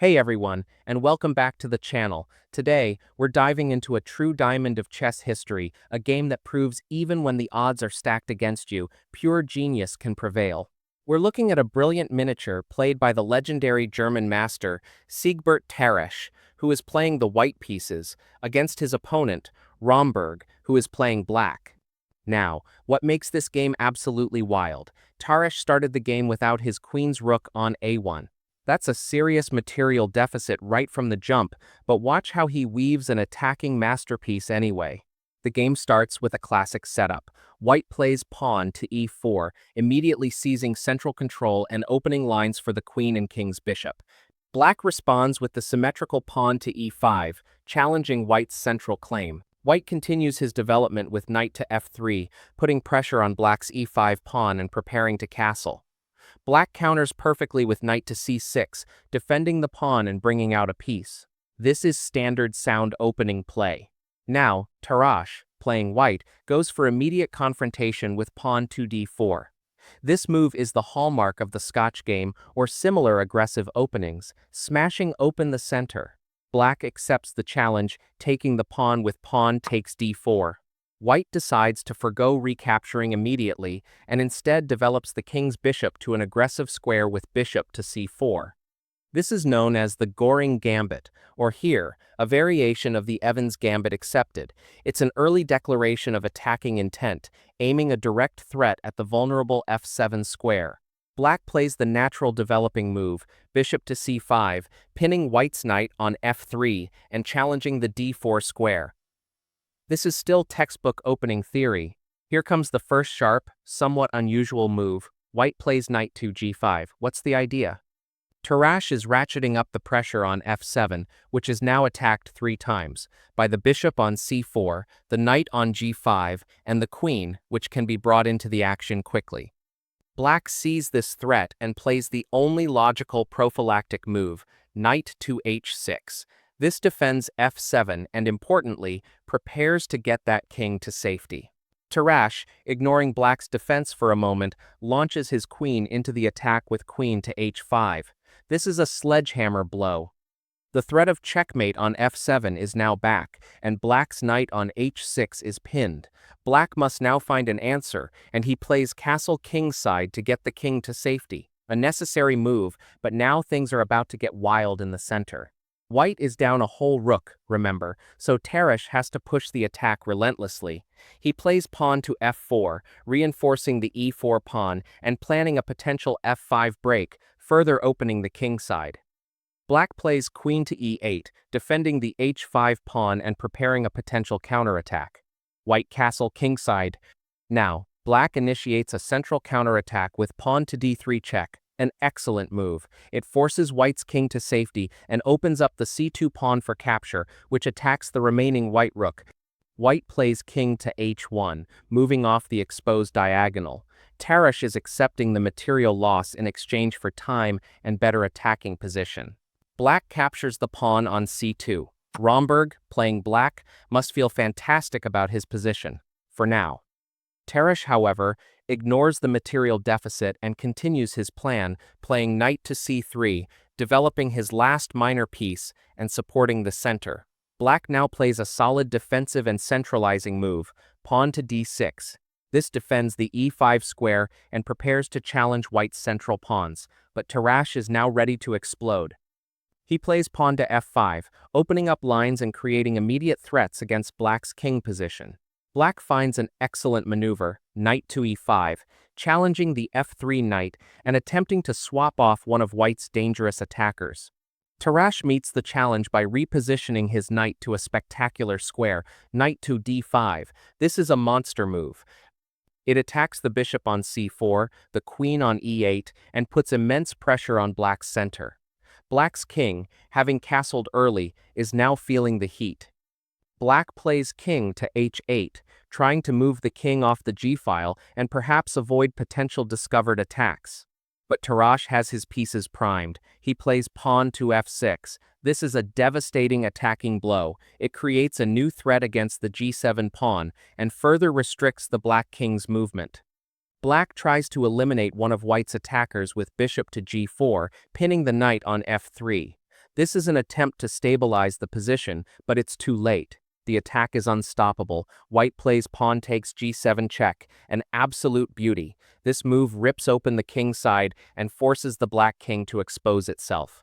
Hey everyone, and welcome back to the channel. Today, we're diving into a true diamond of chess history, a game that proves even when the odds are stacked against you, pure genius can prevail. We're looking at a brilliant miniature played by the legendary German master, Siegbert Tarrasch, who is playing the white pieces, against his opponent, Romberg, who is playing black. Now, what makes this game absolutely wild? Tarrasch started the game without his queen's rook on a1. That's a serious material deficit right from the jump, but watch how he weaves an attacking masterpiece anyway. The game starts with a classic setup. White plays pawn to e4, immediately seizing central control and opening lines for the queen and king's bishop. Black responds with the symmetrical pawn to e5, challenging White's central claim. White continues his development with knight to f3, putting pressure on Black's e5 pawn and preparing to castle. Black counters perfectly with knight to c6, defending the pawn and bringing out a piece. This is standard sound opening play. Now, Tarrasch, playing white, goes for immediate confrontation with pawn to d4. This move is the hallmark of the Scotch game or similar aggressive openings, smashing open the center. Black accepts the challenge, taking the pawn with pawn takes d4. White decides to forgo recapturing immediately and instead develops the king's bishop to an aggressive square with bishop to c4. This is known as the Goring Gambit, or here, a variation of the Evans Gambit accepted. It's an early declaration of attacking intent, aiming a direct threat at the vulnerable f7 square. Black plays the natural developing move, bishop to c5, pinning White's knight on f3 and challenging the d4 square. This is still textbook opening theory. Here comes the first sharp, somewhat unusual move. White plays knight to g5. What's the idea? Tarrasch is ratcheting up the pressure on f7, which is now attacked 3 times, by the bishop on c4, the knight on g5, and the queen, which can be brought into the action quickly. Black sees this threat and plays the only logical prophylactic move, knight to h6. This defends f7 and, importantly, prepares to get that king to safety. Tarrasch, ignoring Black's defense for a moment, launches his queen into the attack with queen to h5. This is a sledgehammer blow. The threat of checkmate on f7 is now back, and Black's knight on h6 is pinned. Black must now find an answer, and he plays castle kingside to get the king to safety. A necessary move, but now things are about to get wild in the center. White is down a whole rook, remember, so Tarrasch has to push the attack relentlessly. He plays pawn to f4, reinforcing the e4 pawn and planning a potential f5 break, further opening the kingside. Black plays queen to e8, defending the h5 pawn and preparing a potential counterattack. White castle kingside. Now, Black initiates a central counterattack with pawn to d3 check. An excellent move. It forces White's king to safety and opens up the c2 pawn for capture, which attacks the remaining white rook. White plays king to h1, moving off the exposed diagonal. Tarrasch is accepting the material loss in exchange for time and better attacking position. Black captures the pawn on c2. Romberg, playing black, must feel fantastic about his position, for now. Tarrasch, however, ignores the material deficit and continues his plan, playing knight to c3, developing his last minor piece and supporting the center. Black now plays a solid defensive and centralizing move, pawn to d6. This defends the e5 square and prepares to challenge White's central pawns, but Tarrasch is now ready to explode. He plays pawn to f5, opening up lines and creating immediate threats against Black's king position. Black finds an excellent maneuver, knight to e5, challenging the f3 knight and attempting to swap off one of White's dangerous attackers. Tarrasch meets the challenge by repositioning his knight to a spectacular square, knight to d5. This is a monster move. It attacks the bishop on c4, the queen on e8, and puts immense pressure on Black's center. Black's king, having castled early, is now feeling the heat. Black plays king to h8, trying to move the king off the g-file and perhaps avoid potential discovered attacks. But Tarrasch has his pieces primed. He plays pawn to f6. This is a devastating attacking blow. It creates a new threat against the g7 pawn and further restricts the Black king's movement. Black tries to eliminate one of White's attackers with bishop to g4, pinning the knight on f3. This is an attempt to stabilize the position, but it's too late. The attack is unstoppable. White plays pawn takes g7 check, an absolute beauty. This move rips open the king side and forces the black king to expose itself.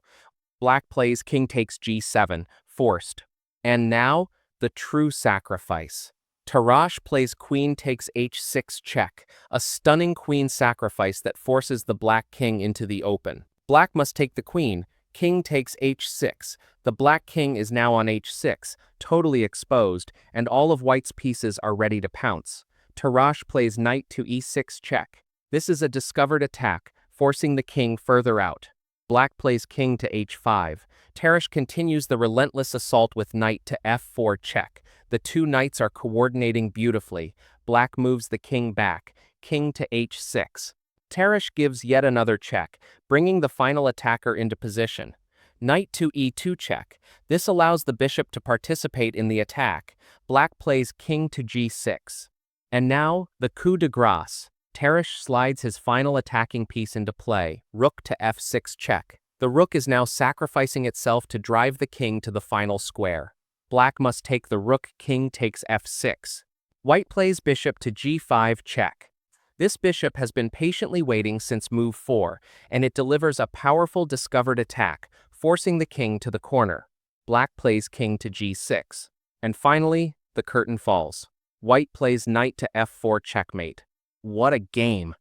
Black plays king takes g7, forced. And now, the true sacrifice. Tarrasch plays queen takes h6 check, a stunning queen sacrifice that forces the black king into the open. Black must take the queen. King takes h6. The black king is now on h6, totally exposed, and all of white's pieces are ready to pounce. Tarrasch plays knight to e6 check. This is a discovered attack, forcing the king further out. Black plays king to h5. Tarrasch continues the relentless assault with knight to f4 check. The two knights are coordinating beautifully. Black moves the king back, king to h6. Tarrasch gives yet another check, bringing the final attacker into position. Knight to e2 check. This allows the bishop to participate in the attack. Black plays king to g6. And now, the coup de grace. Tarrasch slides his final attacking piece into play, rook to f6 check. The rook is now sacrificing itself to drive the king to the final square. Black must take the rook, king takes f6. White plays bishop to g5 check. This bishop has been patiently waiting since move 4, and it delivers a powerful discovered attack, forcing the king to the corner. Black plays king to g6. And finally, the curtain falls. White plays knight to f4 checkmate. What a game!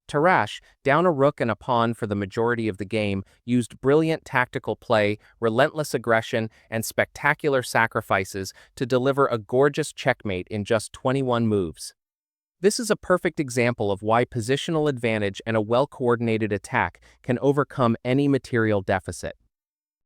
Tarrasch, down a rook and a pawn for the majority of the game, used brilliant tactical play, relentless aggression, and spectacular sacrifices to deliver a gorgeous checkmate in just 21 moves. This is a perfect example of why positional advantage and a well-coordinated attack can overcome any material deficit.